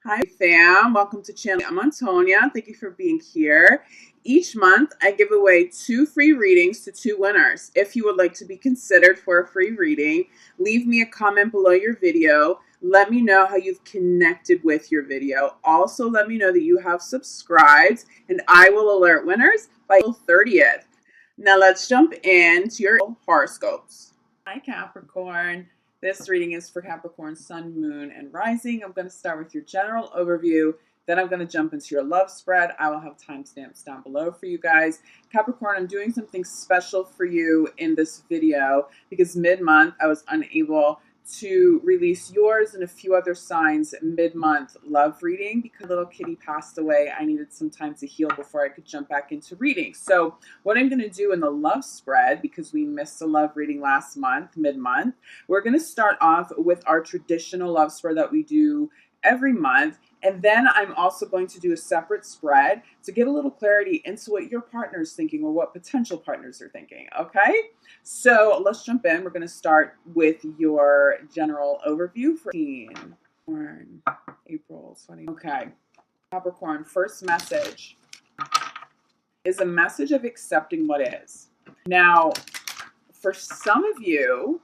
Hi fam, welcome to channel. I'm Antonia. Thank you for being here. Each month I give away 2 free readings to 2 winners. If you would like to be considered for a free reading, leave me a comment below your video. Let me know how you've connected with your video. Also let me know that you have subscribed and I will alert winners by April 30th. Now let's jump into your horoscopes. Hi Capricorn. This reading is for Capricorn, Sun, Moon, and Rising. I'm going to start with your general overview. Then I'm going to jump into your love spread. I will have timestamps down below for you guys. Capricorn, I'm doing something special for you in this video because mid-month I was unable to release yours and a few other signs mid-month love reading because little kitty passed away. I needed some time to heal before I could jump back into reading. So what I'm going to do in the love spread, because we missed a love reading last month, mid-month, we're going to start off with our traditional love spread that we do every month. And then I'm also going to do a separate spread to get a little clarity into what your partner is thinking or what potential partners are thinking. Okay, so let's jump in. We're going to start with your general overview for April 20. Okay, Capricorn, first message is a message of accepting what is. Now, for some of you,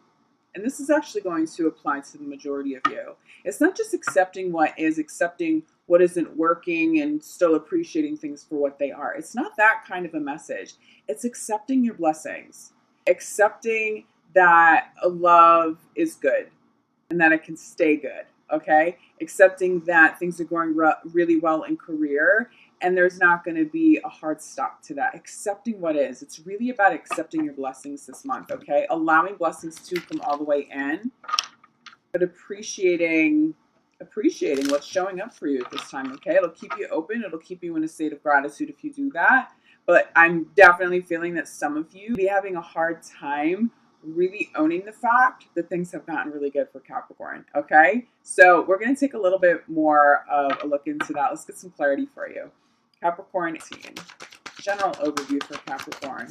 and this is actually going to apply to the majority of you, it's not just accepting what is, accepting what isn't working and still appreciating things for what they are. It's not that kind of a message. It's accepting your blessings, accepting that a love is good and that it can stay good, okay? Accepting that things are going really well in career and there's not going to be a hard stop to that. Accepting what is. It's really about accepting your blessings this month, okay? Allowing blessings to come all the way in, but appreciating what's showing up for you at this time, okay? It'll keep you open. It'll keep you in a state of gratitude if you do that. But I'm definitely feeling that some of you be having a hard time really owning the fact that things have gotten really good for Capricorn, okay? So we're going to take a little bit more of a look into that. Let's get some clarity for you. Capricorn 18, general overview for Capricorn.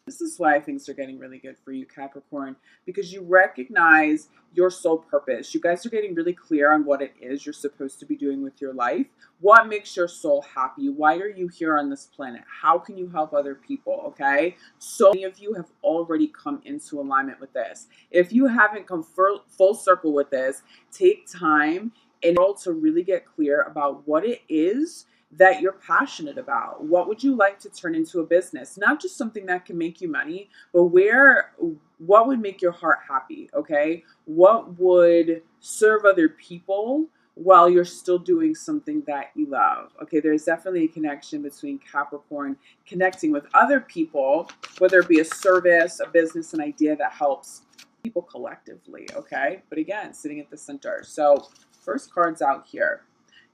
This is why things are getting really good for you, Capricorn, because you recognize your soul purpose. You guys are getting really clear on what it is you're supposed to be doing with your life. What makes your soul happy? Why are you here on this planet? How can you help other people, okay? So many of you have already come into alignment with this. If you haven't come full circle with this, take time in order to really get clear about what it is that you're passionate about. What would you like to turn into a business? Not just something that can make you money, but what would make your heart happy, okay? What would serve other people while you're still doing something that you love? Okay, there's definitely a connection between Capricorn connecting with other people, whether it be a service, a business, an idea that helps people collectively, okay? But again, sitting at the center. So first card's out here.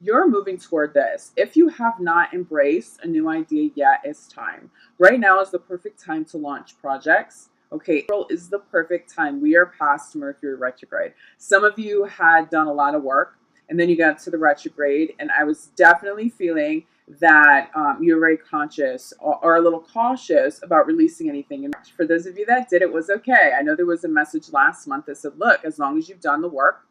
You're moving toward this. If you have not embraced a new idea yet, it's time. Right now is the perfect time to launch projects. Okay, April is the perfect time. We are past Mercury retrograde. Some of you had done a lot of work and then you got to the retrograde, and I was definitely feeling that you're very conscious or a little cautious about releasing anything. And for those of you that did, it was okay. I know there was a message last month that said, look, as long as you've done the work,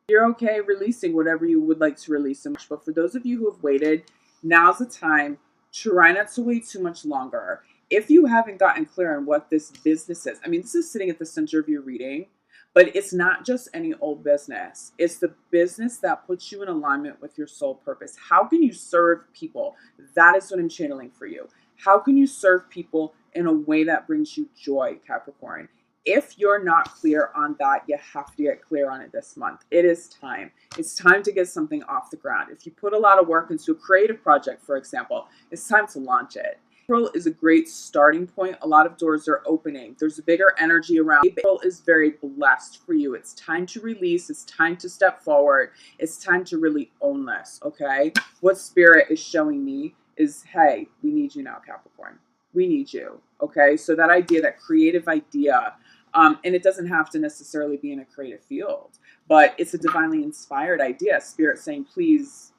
you're okay releasing whatever you would like to release. But for those of you who have waited, now's the time. Try not to wait too much longer. If you haven't gotten clear on what this business is, I mean, this is sitting at the center of your reading, but it's not just any old business. It's the business that puts you in alignment with your soul purpose. How can you serve people? That is what I'm channeling for you. How can you serve people in a way that brings you joy, Capricorn? If you're not clear on that, you have to get clear on it this month. It is time. It's time to get something off the ground. If you put a lot of work into a creative project, for example, it's time to launch it. April is a great starting point. A lot of doors are opening. There's a bigger energy around. April is very blessed for you. It's time to release. It's time to step forward. It's time to really own this, okay? What Spirit is showing me is, hey, we need you now, Capricorn. We need you, okay? So that idea, that creative idea, and it doesn't have to necessarily be in a creative field, but it's a divinely inspired idea. Spirit saying, please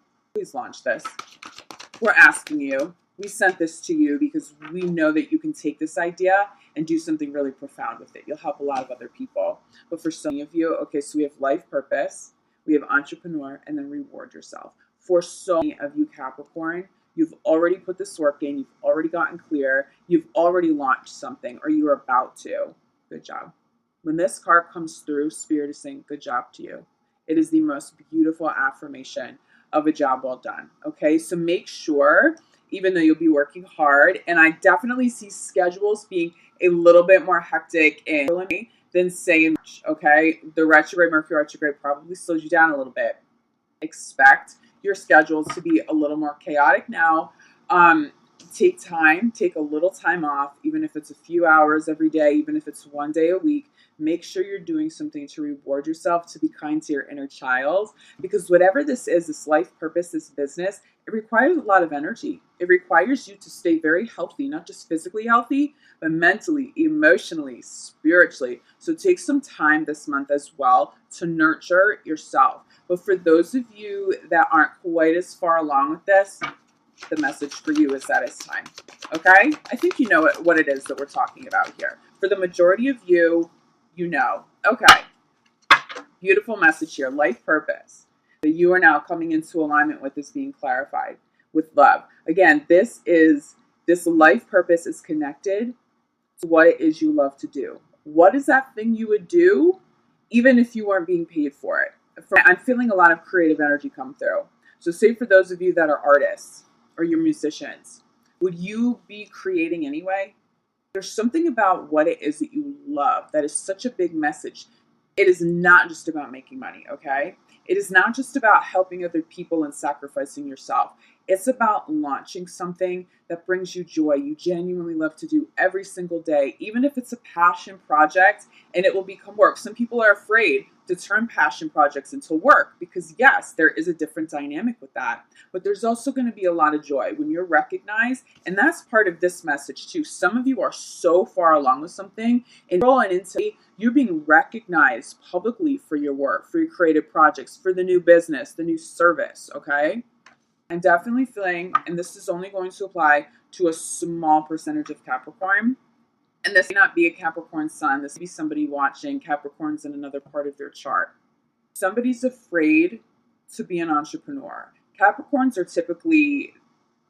launch this. We're asking you. we sent this to you because we know that you can take this idea and do something really profound with it. You'll help a lot of other people. But for so many of you, okay, so we have life purpose, we have entrepreneur, and then reward yourself. For so many of you Capricorn, you've already put this work in, you've already gotten clear, you've already launched something, or you're about to. Good job. When this card comes through, Spirit is saying, good job to you. It is the most beautiful affirmation of a job well done. Okay, so make sure, even though you'll be working hard, and I definitely see schedules being a little bit more hectic than say in March, okay? The retrograde, Mercury retrograde probably slows you down a little bit. Expect your schedules to be a little more chaotic now. Take a little time off, even if it's a few hours every day, even if it's one day a week. Make sure you're doing something to reward yourself, to be kind to your inner child, because whatever this is, this life purpose, this business, it requires a lot of energy. It requires you to stay very healthy, not just physically healthy, but mentally, emotionally, spiritually. So take some time this month as well to nurture yourself. But for those of you that aren't quite as far along with this, the message for you is that it's time. Okay? I think you know what it is that we're talking about here. For the majority of you, you know. Okay. Beautiful message here. Life purpose. That you are now coming into alignment with is being clarified with love. Again, this life purpose is connected to what it is you love to do. What is that thing you would do even if you weren't being paid for it? I'm feeling a lot of creative energy come through. So say for those of you that are artists or you're musicians, would you be creating anyway? There's something about what it is that you love that is such a big message. It is not just about making money, okay? It is not just about helping other people and sacrificing yourself. It's about launching something that brings you joy, you genuinely love to do every single day, even if it's a passion project and it will become work. Some people are afraid to turn passion projects into work because, yes, there is a different dynamic with that. But there's also going to be a lot of joy when you're recognized. And that's part of this message, too. Some of you are so far along with something and into you're being recognized publicly for your work, for your creative projects, for the new business, the new service, okay? I'm definitely feeling, and this is only going to apply to a small percentage of Capricorn, and this may not be a Capricorn sun, this may be somebody watching Capricorns in another part of their chart. Somebody's afraid to be an entrepreneur. Capricorns are typically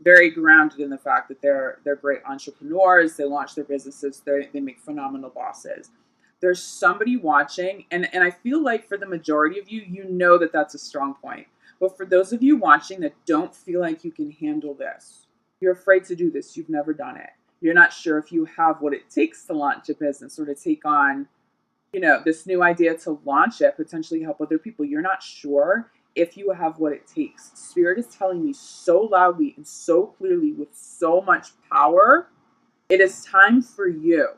very grounded in the fact that they're great entrepreneurs, they launch their businesses, they make phenomenal bosses. There's somebody watching, and I feel like for the majority of you, you know that that's a strong point. But for those of you watching that don't feel like you can handle this, you're afraid to do this, you've never done it. You're not sure if you have what it takes to launch a business or to take on, this new idea to launch it, potentially help other people. You're not sure if you have what it takes. Spirit is telling me so loudly and so clearly with so much power, it is time for you.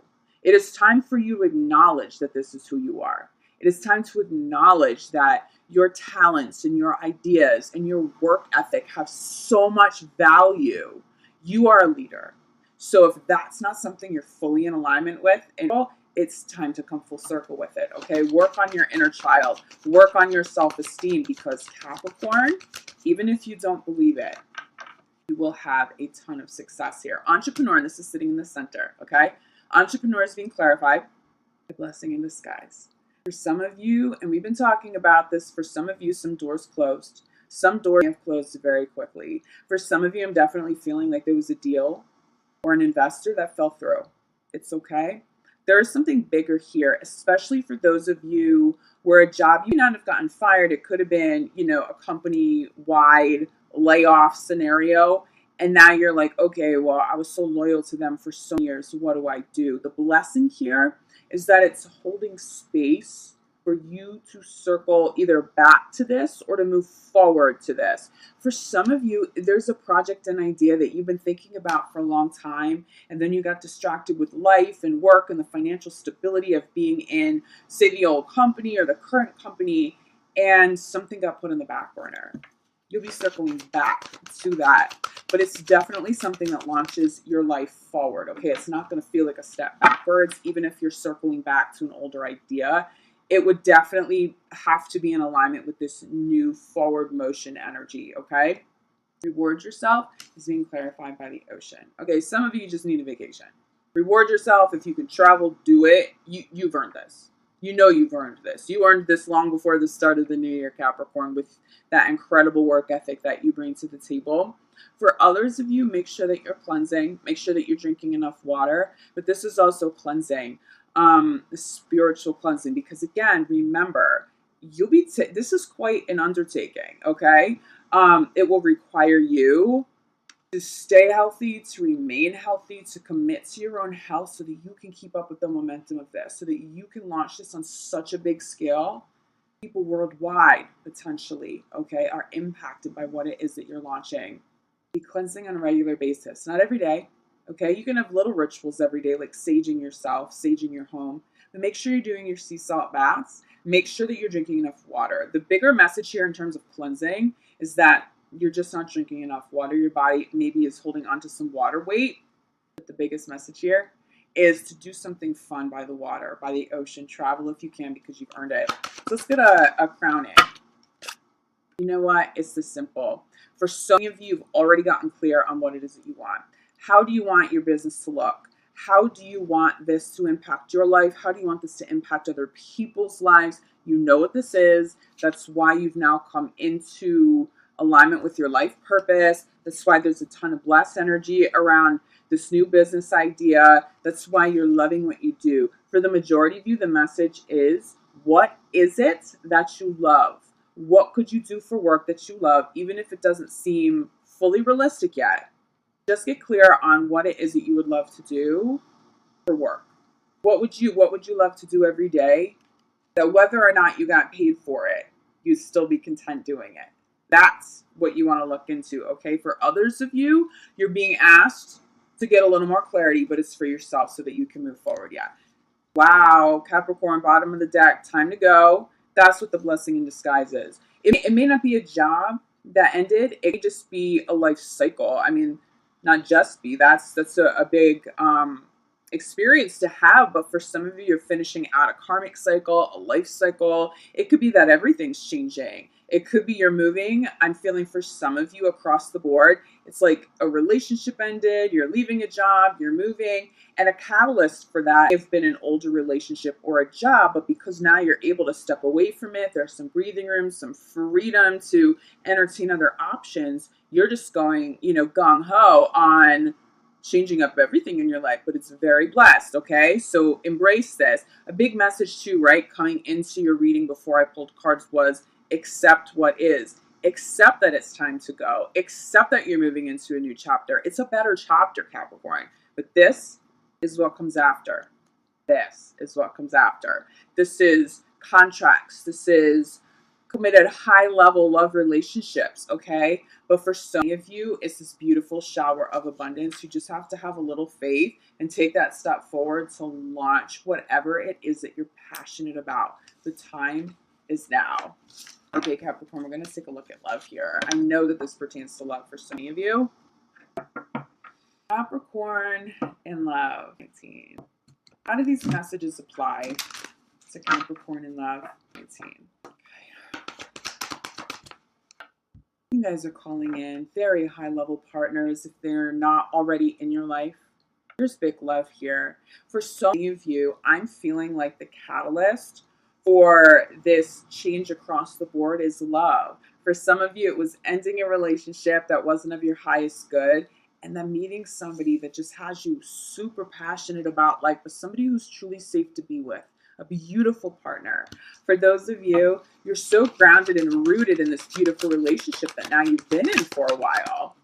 It is time for you to acknowledge that this is who you are. It is time to acknowledge that your talents and your ideas and your work ethic have so much value. You are a leader. So if that's not something you're fully in alignment with, it's time to come full circle with it, okay? Work on your inner child. Work on your self-esteem, because Capricorn, even if you don't believe it, you will have a ton of success here. Entrepreneur, and this is sitting in the center, okay? Entrepreneur is being clarified. A blessing in disguise. For some of you, and we've been talking about this, for some of you, some doors closed. Some doors have closed very quickly. For some of you, I'm definitely feeling like there was a deal or an investor that fell through. It's okay. There is something bigger here, especially for those of you where a job, you may not have gotten fired. It could have been, a company-wide layoff scenario. And now you're like, okay, well, I was so loyal to them for so many years. What do I do? The blessing here is that it's holding space for you to circle either back to this or to move forward to this. For some of you, there's a project and idea that you've been thinking about for a long time, and then you got distracted with life and work and the financial stability of being in, say, the old company or the current company, and something got put in the back burner. You'll be circling back to that. But it's definitely something that launches your life forward, okay? It's not going to feel like a step backwards, even if you're circling back to an older idea. It would definitely have to be in alignment with this new forward motion energy, okay? Reward yourself is being clarified by the ocean. Okay, some of you just need a vacation. Reward yourself. If you can travel, do it. You've earned this. You know you've earned this. You earned this long before the start of the new year, Capricorn, with that incredible work ethic that you bring to the table. For others of you, make sure that you're cleansing. Make sure that you're drinking enough water. But this is also cleansing, spiritual cleansing. Because again, remember, you'll be. This is quite an undertaking. Okay, it will require you to stay healthy, to remain healthy, to commit to your own health so that you can keep up with the momentum of this, so that you can launch this on such a big scale. People worldwide, potentially, okay, are impacted by what it is that you're launching. Be cleansing on a regular basis, not every day, okay? You can have little rituals every day, like saging yourself, saging your home, but make sure you're doing your sea salt baths. Make sure that you're drinking enough water. The bigger message here in terms of cleansing is that you're just not drinking enough water. Your body maybe is holding onto some water weight. But the biggest message here is to do something fun by the water, by the ocean. Travel if you can because you've earned it. So let's get a crown in. You know what? It's this simple. For so many of you, you've already gotten clear on what it is that you want. How do you want your business to look? How do you want this to impact your life? How do you want this to impact other people's lives? You know what this is. That's why you've now come into alignment with your life purpose. That's why there's a ton of blessed energy around this new business idea. That's why you're loving what you do. For the majority of you, the message is, what is it that you love? What could you do for work that you love, even if it doesn't seem fully realistic yet? Just get clear on what it is that you would love to do for work. What would you love to do every day that whether or not you got paid for it, you'd still be content doing it? That's what you want to look into, okay? For others of you, you're being asked to get a little more clarity, but it's for yourself so that you can move forward. Yeah. Wow, Capricorn, bottom of the deck, time to go. That's what the blessing in disguise is. It may not be a job that ended. It could just be a life cycle. I mean, not just be. That's a big experience to have. But for some of you, you're finishing out a karmic cycle, a life cycle. It could be that everything's changing. It could be you're moving. I'm feeling for some of you across the board, it's like a relationship ended, you're leaving a job, you're moving. And a catalyst for that has been an older relationship or a job, but because now you're able to step away from it, there's some breathing room, some freedom to entertain other options. You're just going, gung-ho on changing up everything in your life, but it's very blessed, okay? So embrace this. A big message too, right, coming into your reading before I pulled cards was accept what is. Accept that it's time to go. Accept that you're moving into a new chapter. It's a better chapter, Capricorn. But this is what comes after. This is what comes after. This is contracts. This is committed high-level love relationships, okay? But for so many of you, it's this beautiful shower of abundance. You just have to have a little faith and take that step forward to launch whatever it is that you're passionate about. The time is now. Okay, Capricorn, we're going to take a look at love here. I know that this pertains to love for so many of you. Capricorn in love. 19. How do these messages apply to Capricorn in love? 19. You guys are calling in very high-level partners if they're not already in your life. There's big love here. For so many of you, I'm feeling like the catalyst for this change across the board is love. For some of you, it was ending a relationship that wasn't of your highest good, and then meeting somebody that just has you super passionate about life, but somebody who's truly safe to be with. A beautiful partner. For those of you, you're so grounded and rooted in this beautiful relationship that now you've been in for a while,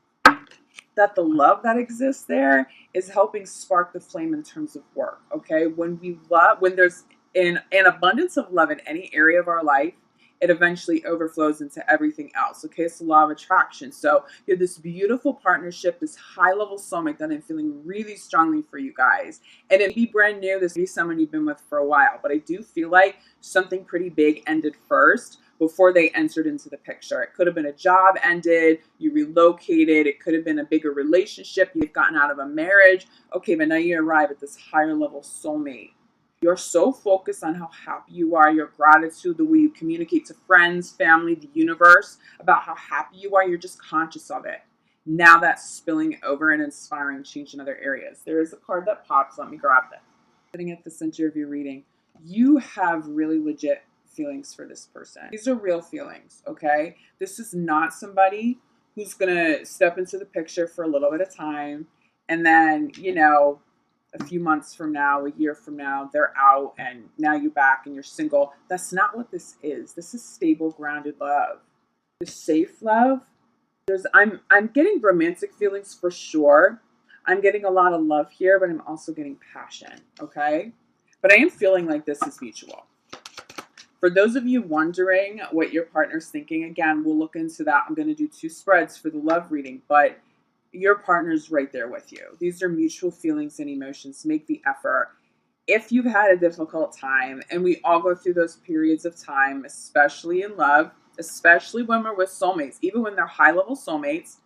that the love that exists there is helping spark the flame in terms of work, okay? When we love, when there's an abundance of love in any area of our life, it eventually overflows into everything else, okay? It's the law of attraction. So you have this beautiful partnership, this high-level soulmate that I'm feeling really strongly for you guys. And it may be brand new. This may be someone you've been with for a while. But I do feel like something pretty big ended first before they entered into the picture. It could have been a job ended, you relocated. It could have been a bigger relationship. You've gotten out of a marriage. Okay, but now you arrive at this higher-level soulmate. You're so focused on how happy you are, your gratitude, the way you communicate to friends, family, the universe, about how happy you are. You're just conscious of it. Now that's spilling over and inspiring change in other areas. There is a card that pops. Let me grab that. Sitting at the center of your reading, you have really legit feelings for this person. These are real feelings, okay? This is not somebody who's going to step into the picture for a little bit of time and then, you know, a few months from now, a year from now, they're out and now you're back and you're single. That's not what this is. This is stable, grounded love. The safe love. I'm getting romantic feelings for sure. I'm getting a lot of love here, but I'm also getting passion, okay? But I am feeling like this is mutual. For those of you wondering what your partner's thinking, again, we'll look into that. I'm going to do 2 spreads for the love reading, but your partner's right there with you. These are mutual feelings and emotions. Make the effort. If you've had a difficult time, and we all go through those periods of time, especially in love, especially when we're with soulmates, even when they're high-level soulmates,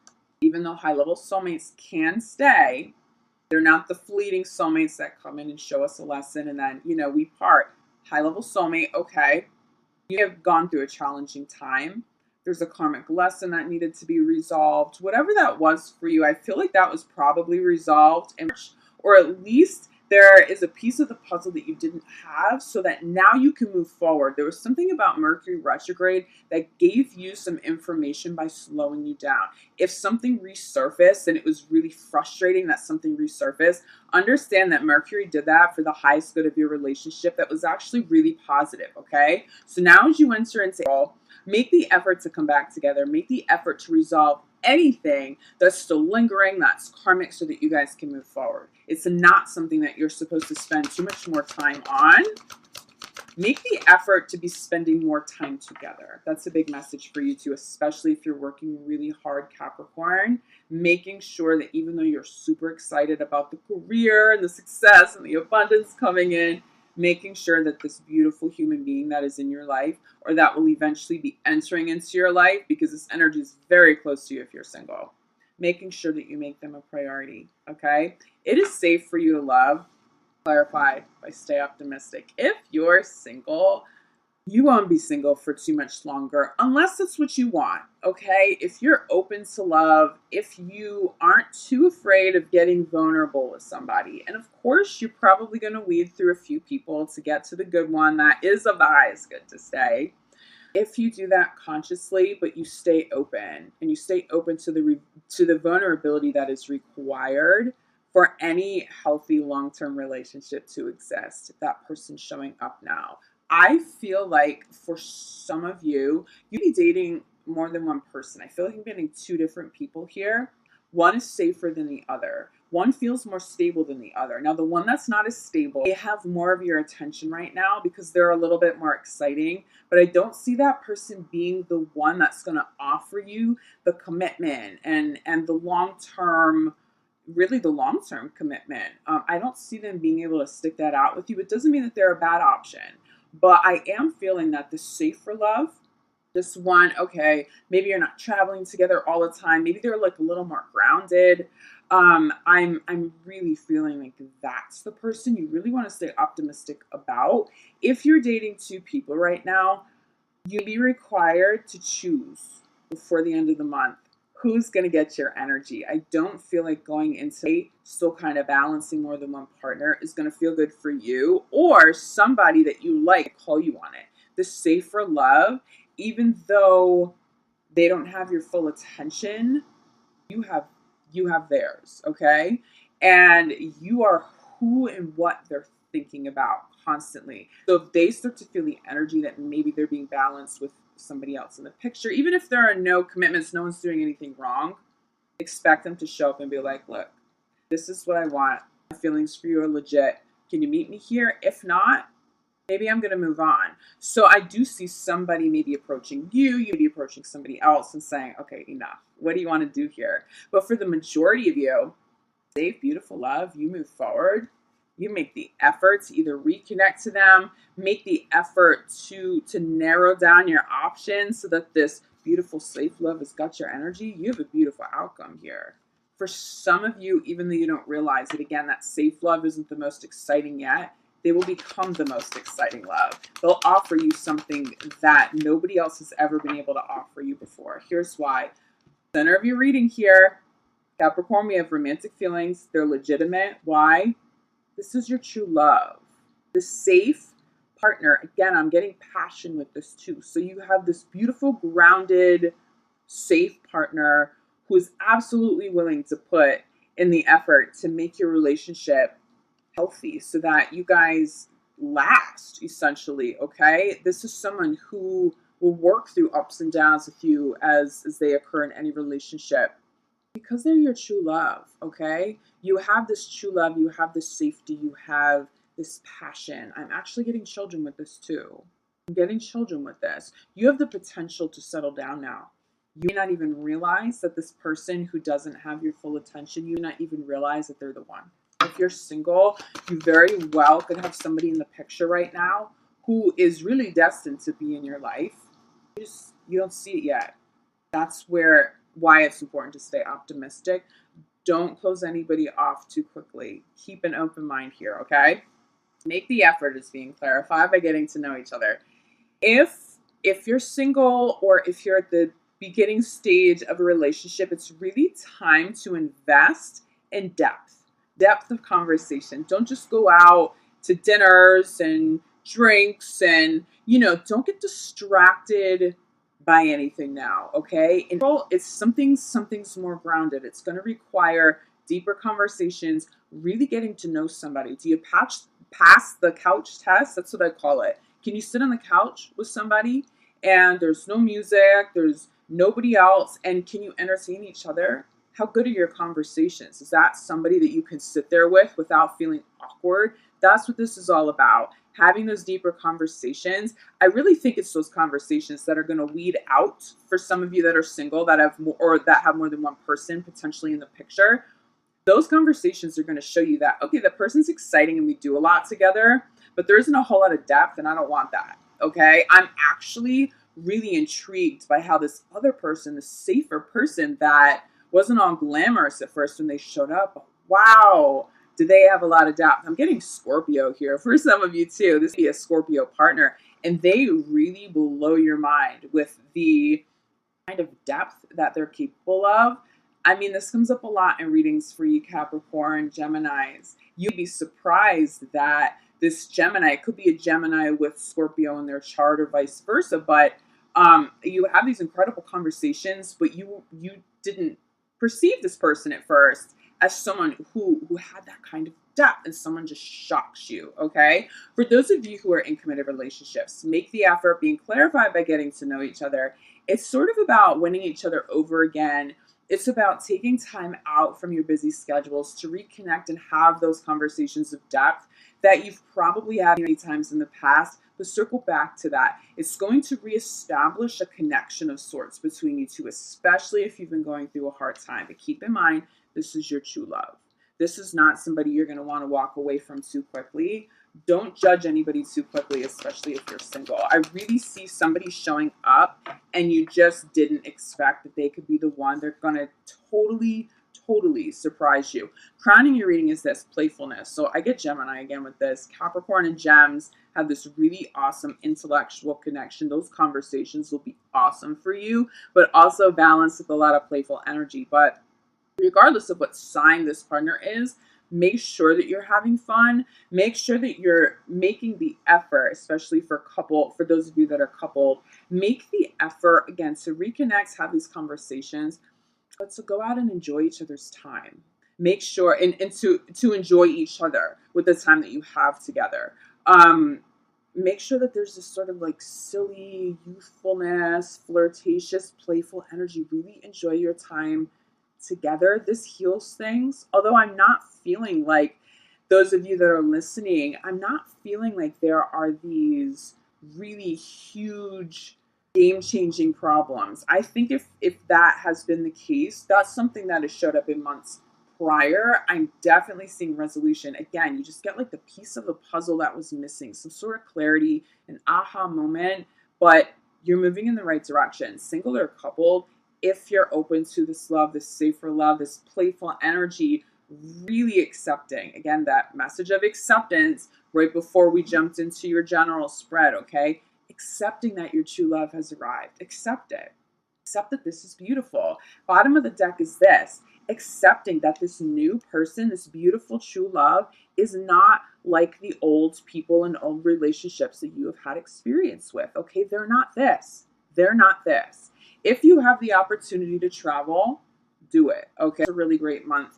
even though high-level soulmates can stay, they're not the fleeting soulmates that come in and show us a lesson and then, you know, we part. High-level soulmate, okay, you have gone through a challenging time. There's a karmic lesson that needed to be resolved. Whatever that was for you, I feel like that was probably resolved, or at least there is a piece of the puzzle that you didn't have so that now you can move forward. There was something about Mercury retrograde that gave you some information by slowing you down. If something resurfaced and it was really frustrating that something resurfaced, understand that Mercury did that for the highest good of your relationship. That was actually really positive, okay? So now as you enter into April, make the effort to come back together. Make the effort to resolve anything that's still lingering, that's karmic, so that you guys can move forward. It's not something that you're supposed to spend too much more time on. Make the effort to be spending more time together. That's a big message for you too, especially if you're working really hard, Capricorn. Making sure that even though you're super excited about the career and the success and the abundance coming in, making sure that this beautiful human being that is in your life, or that will eventually be entering into your life, because this energy is very close to you if you're single, making sure that you make them a priority, okay? It is safe for you to love. Clarified by stay optimistic. If you're single, you won't be single for too much longer unless that's what you want, okay? If you're open to love, if you aren't too afraid of getting vulnerable with somebody, and of course you're probably going to weed through a few people to get to the good one that is of the highest good to stay. If you do that consciously, but you stay open and you stay open to the vulnerability that is required for any healthy long-term relationship to exist, that person's showing up now. I feel like for some of you, you'd be dating more than one person. I feel like I'm getting 2 different people here. One is safer than the other. One feels more stable than the other. Now, the one that's not as stable, they have more of your attention right now because they're a little bit more exciting. But I don't see that person being the one that's going to offer you the commitment and the long-term, really the long-term commitment. I don't see them being able to stick that out with you. It doesn't mean that they're a bad option. But I am feeling that the safer love, this one, okay, maybe you're not traveling together all the time. Maybe they're like a little more grounded. I'm really feeling like that's the person you really want to stay optimistic about. If you're dating 2 people right now, you'd be required to choose before the end of the month who's going to get your energy. I don't feel like going into still kind of balancing more than one partner is going to feel good for you or somebody that you like call you on it. The safer love, even though they don't have your full attention, you have theirs, okay? And you are who and what they're thinking about constantly. So if they start to feel the energy that maybe they're being balanced with somebody else in the picture, even if there are no commitments, no one's doing anything wrong, expect them to show up and be like, look, this is what I want. My feelings for you are legit. Can you meet me here? If not, maybe I'm going to move on. So I do see somebody maybe approaching you, you be approaching somebody else and saying, okay, enough. What do you want to do here? But for the majority of you, safe, beautiful love, you move forward. You make the effort to either reconnect to them, make the effort to narrow down your options so that this beautiful, safe love has got your energy. You have a beautiful outcome here. For some of you, even though you don't realize it, again, that safe love isn't the most exciting yet. They will become the most exciting love. They'll offer you something that nobody else has ever been able to offer you before. Here's why. Center of your reading here. Capricorn, we have romantic feelings. They're legitimate. Why? This is your true love. The safe partner. Again, I'm getting passion with this too. So you have this beautiful, grounded, safe partner who is absolutely willing to put in the effort to make your relationship healthy so that you guys last, essentially. Okay, this is someone who will work through ups and downs with you as they occur in any relationship because they're your true love. Okay, you have this true love, you have this safety, you have this passion. I'm actually getting children with this too. I'm getting children with this. You have the potential to settle down now. You may not even realize that this person who doesn't have your full attention, you may not even realize that they're the one. If you're single, you very well could have somebody in the picture right now who is really destined to be in your life. You don't see it yet. That's why it's important to stay optimistic. Don't close anybody off too quickly. Keep an open mind here, okay? Make the effort is being clarified by getting to know each other. If you're single or if you're at the beginning stage of a relationship, it's really time to invest in depth of conversation. Don't just go out to dinners and drinks and, don't get distracted by anything now, okay? And it's something's more grounded. It's going to require deeper conversations, really getting to know somebody. Do you pass the couch test? That's what I call it. Can you sit on the couch with somebody and there's no music, there's nobody else, and can you entertain each other? How good are your conversations? Is that somebody that you can sit there with without feeling awkward? That's what this is all about. Having those deeper conversations. I really think it's those conversations that are going to weed out for some of you that are single that have more than one person potentially in the picture. Those conversations are going to show you that, okay, that person's exciting and we do a lot together, but there isn't a whole lot of depth and I don't want that. Okay. I'm actually really intrigued by how this other person, the safer person that wasn't all glamorous at first when they showed up, wow, do they have a lot of depth? I'm getting Scorpio here for some of you too. This would be a Scorpio partner and they really blow your mind with the kind of depth that they're capable of. I mean, this comes up a lot in readings for you Capricorn, Geminis. You'd be surprised that this Gemini could be a Gemini with Scorpio in their chart or vice versa, but you have these incredible conversations, but you didn't perceive this person at first as someone who had that kind of depth and someone just shocks you, okay? For those of you who are in committed relationships, make the effort, being clarified by getting to know each other. It's sort of about winning each other over again. It's about taking time out from your busy schedules to reconnect and have those conversations of depth that you've probably had many times in the past, but circle back to that. It's going to reestablish a connection of sorts between you two, especially if you've been going through a hard time. But keep in mind, this is your true love. This is not somebody you're going to want to walk away from too quickly. Don't judge anybody too quickly, especially if you're single. I really see somebody showing up and you just didn't expect that they could be the one. They're going to totally surprise you. Crowning your reading is this, playfulness. So I get Gemini again with this. Capricorn and Gems have this really awesome intellectual connection. Those conversations will be awesome for you, but also balanced with a lot of playful energy. But regardless of what sign this partner is, make sure that you're having fun. Make sure that you're making the effort, especially for those of you that are coupled, make the effort again to reconnect, have these conversations, but to go out and enjoy each other's time. Make sure and to enjoy each other with the time that you have together. Make sure that there's this sort of like silly youthfulness, flirtatious, playful energy. Really enjoy your time together. This heals things. Although I'm not feeling like, those of you that are listening, I'm not feeling like there are these really huge game-changing problems. I think if that has been the case, that's something that has showed up in months prior. I'm definitely seeing resolution. Again, you just get like the piece of the puzzle that was missing, some sort of clarity, an aha moment, but you're moving in the right direction. Single or coupled, if you're open to this love, this safer love, this playful energy, really accepting, again, that message of acceptance right before we jumped into your general spread, okay? Accepting that your true love has arrived. Accept it. Accept that this is beautiful. Bottom of the deck is this, accepting that this new person, this beautiful true love, is not like the old people and old relationships that you have had experience with. Okay, they're not this. They're not this. If you have the opportunity to travel, do it. Okay, it's a really great month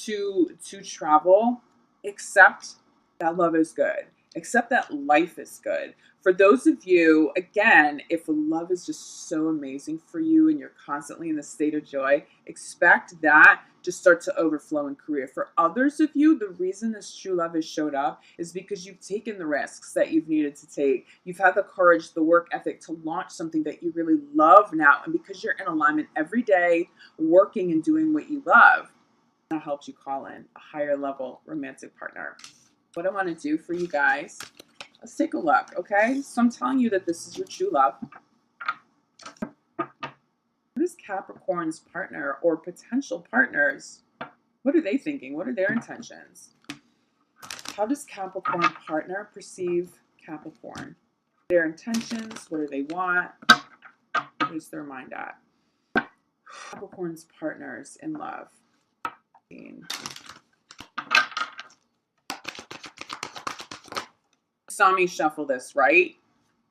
to travel. Accept that love is good. Accept that life is good. For those of you, again, if love is just so amazing for you and you're constantly in the state of joy, expect that to start to overflow in career. For others of you, the reason this true love has showed up is because you've taken the risks that you've needed to take. You've had the courage, the work ethic to launch something that you really love now. And because you're in alignment every day, working and doing what you love, that helps you call in a higher level romantic partner. What I want to do for you guys, let's take a look, okay? So I'm telling you that this is your true love. What is Capricorn's partner or potential partners? What are they thinking? What are their intentions? How does Capricorn partner perceive Capricorn? Their intentions, what do they want? Where's their mind at? Capricorn's partners in love. Saw me shuffle this, right?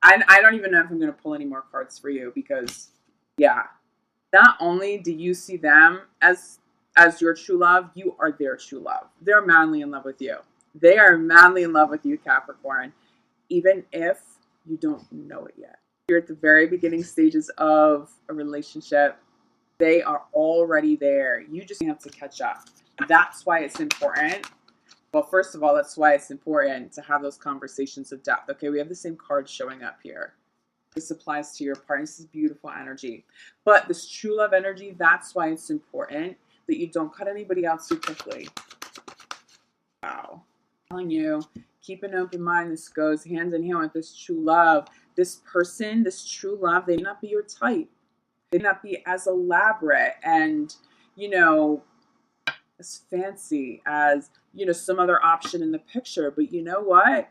I don't even know if I'm going to pull any more cards for you because, yeah, not only do you see them as your true love, you are their true love. They're madly in love with you. They are madly in love with you, Capricorn, even if you don't know it yet. You're at the very beginning stages of a relationship. They are already there. You just have to catch up. That's why it's important. Well, first of all, that's why it's important to have those conversations of depth. Okay, we have the same cards showing up here. This applies to your partner. This is beautiful energy. But this true love energy, that's why it's important that you don't cut anybody out too quickly. Wow. I'm telling you, keep an open mind. This goes hand in hand with this true love. This person, this true love, they may not be your type. They may not be as elaborate and, as fancy as, some other option in the picture. But you know what?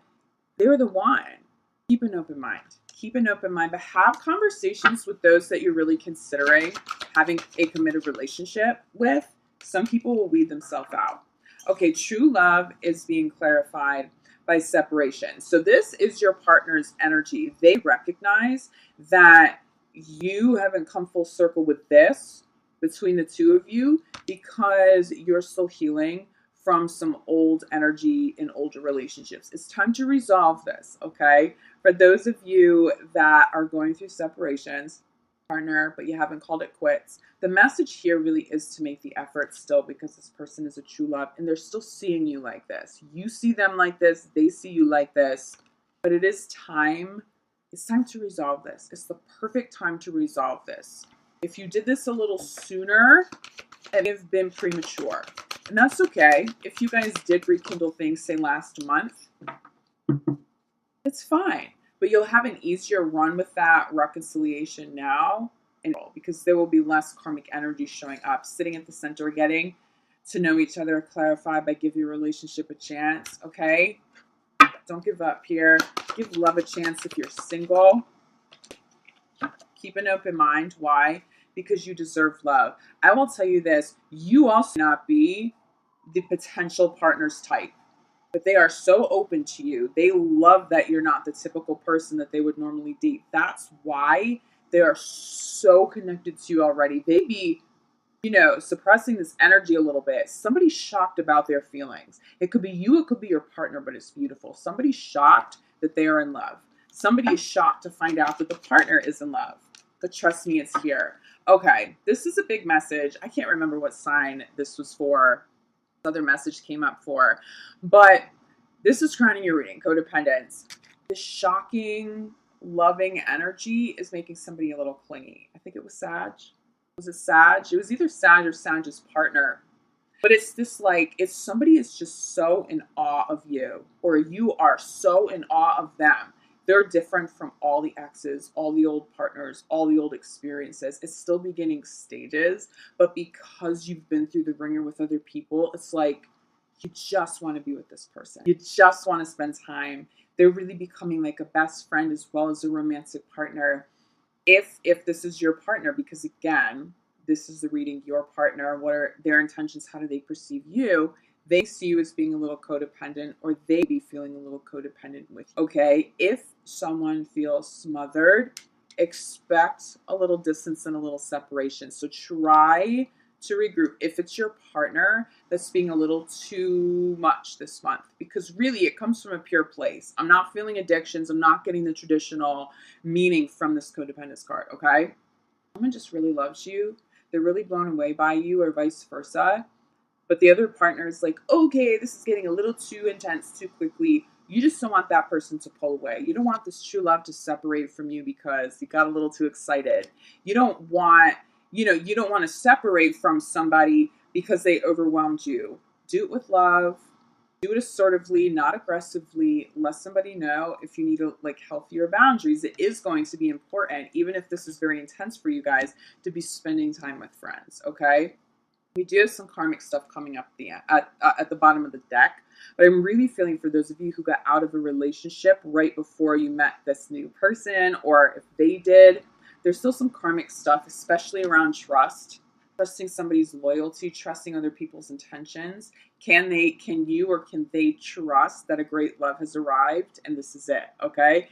They were the one. Keep an open mind. Keep an open mind, but have conversations with those that you're really considering having a committed relationship with. Some people will weed themselves out. Okay, true love is being clarified by separation. So this is your partner's energy. They recognize that you haven't come full circle with this between the two of you because you're still healing from some old energy in older relationships. It's time to resolve this, okay? For those of you that are going through separations, partner, but you haven't called it quits, the message here really is to make the effort still because this person is a true love and they're still seeing you like this. You see them like this, they see you like this, but it is time. It's time to resolve this. It's the perfect time to resolve this. If you did this a little sooner, it may have been premature. And that's okay. If you guys did rekindle things, say last month, it's fine. But you'll have an easier run with that reconciliation now, and because there will be less karmic energy showing up, sitting at the center, getting to know each other, clarify by give your relationship a chance, okay? Don't give up here. Give love a chance if you're single. Keep an open mind. Why? Because you deserve love. I will tell you this, you also not be the potential partner's type, but they are so open to you. They love that you're not the typical person that they would normally date. That's why they are so connected to you already. They be, suppressing this energy a little bit. Somebody's shocked about their feelings. It could be you, it could be your partner, but it's beautiful. Somebody's shocked that they are in love. Somebody is shocked to find out that the partner is in love. But trust me, it's here. Okay, this is a big message. I can't remember what sign this was for. Other message came up for, but this is crowning your reading, codependence. The shocking, loving energy is making somebody a little clingy. I think it was Sag. Was it Sag? It was either Sag or Sag's partner. But it's this if somebody is just so in awe of you, or you are so in awe of them, they're different from all the exes, all the old partners, all the old experiences. It's still beginning stages, but because you've been through the ringer with other people, it's like you just want to be with this person. You just want to spend time. They're really becoming like a best friend as well as a romantic partner. if this is your partner, because again, this is the reading your partner, what are their intentions, how do they perceive you, they see you as being a little codependent, or they be feeling a little codependent with you. Okay, if someone feels smothered, expect a little distance and a little separation. So try to regroup if it's your partner that's being a little too much this month, because really it comes from a pure place. I'm not feeling addictions, I'm not getting the traditional meaning from this codependence card. Okay, someone just really loves you, they're really blown away by you, or vice versa, but the other partner is like, okay, this is getting a little too intense too quickly. You just don't want that person to pull away. You don't want this true love to separate from you because you got a little too excited. You don't want, you don't want to separate from somebody because they overwhelmed you. Do it with love. Do it assertively, not aggressively. Let somebody know if you need like healthier boundaries. It is going to be important, even if this is very intense for you guys, to be spending time with friends. Okay. We do have some karmic stuff coming up at the bottom of the deck, but I'm really feeling for those of you who got out of a relationship right before you met this new person, or if they did, there's still some karmic stuff, especially around trust, trusting somebody's loyalty, trusting other people's intentions. Can you or can they trust that a great love has arrived and this is it? Okay.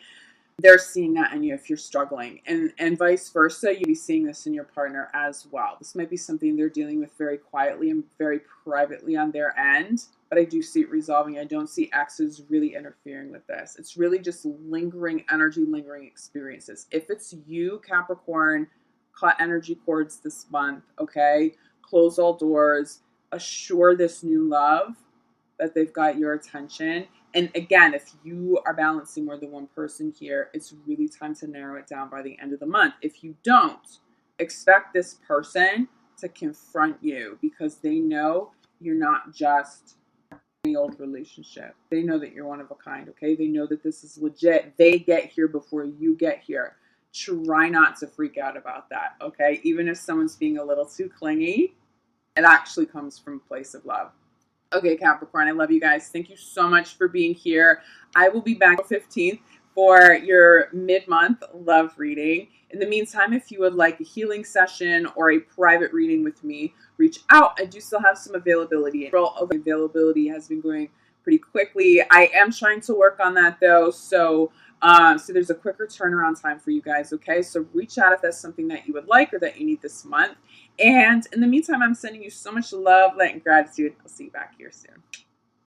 They're seeing that in you if you're struggling, and vice versa. You'll be seeing this in your partner as well. This might be something they're dealing with very quietly and very privately on their end, but I do see it resolving. I don't see exes really interfering with this. It's really just lingering energy, lingering experiences. If it's you, Capricorn, cut energy cords this month. Okay, close all doors, assure this new love that they've got your attention. And again, if you are balancing more than one person here, it's really time to narrow it down by the end of the month. If you don't, expect this person to confront you, because they know you're not just the old relationship. They know that you're one of a kind, okay? They know that this is legit. They get here before you get here. Try not to freak out about that, okay? Even if someone's being a little too clingy, it actually comes from a place of love. Okay, Capricorn, I love you guys. Thank you so much for being here. I will be back on the 15th for your mid-month love reading. In the meantime, if you would like a healing session or a private reading with me, reach out. I do still have some availability. Availability has been going pretty quickly. I am trying to work on that though, so there's a quicker turnaround time for you guys, okay? So reach out if that's something that you would like or that you need this month. And in the meantime, I'm sending you so much love, light, and gratitude. I'll see you back here soon.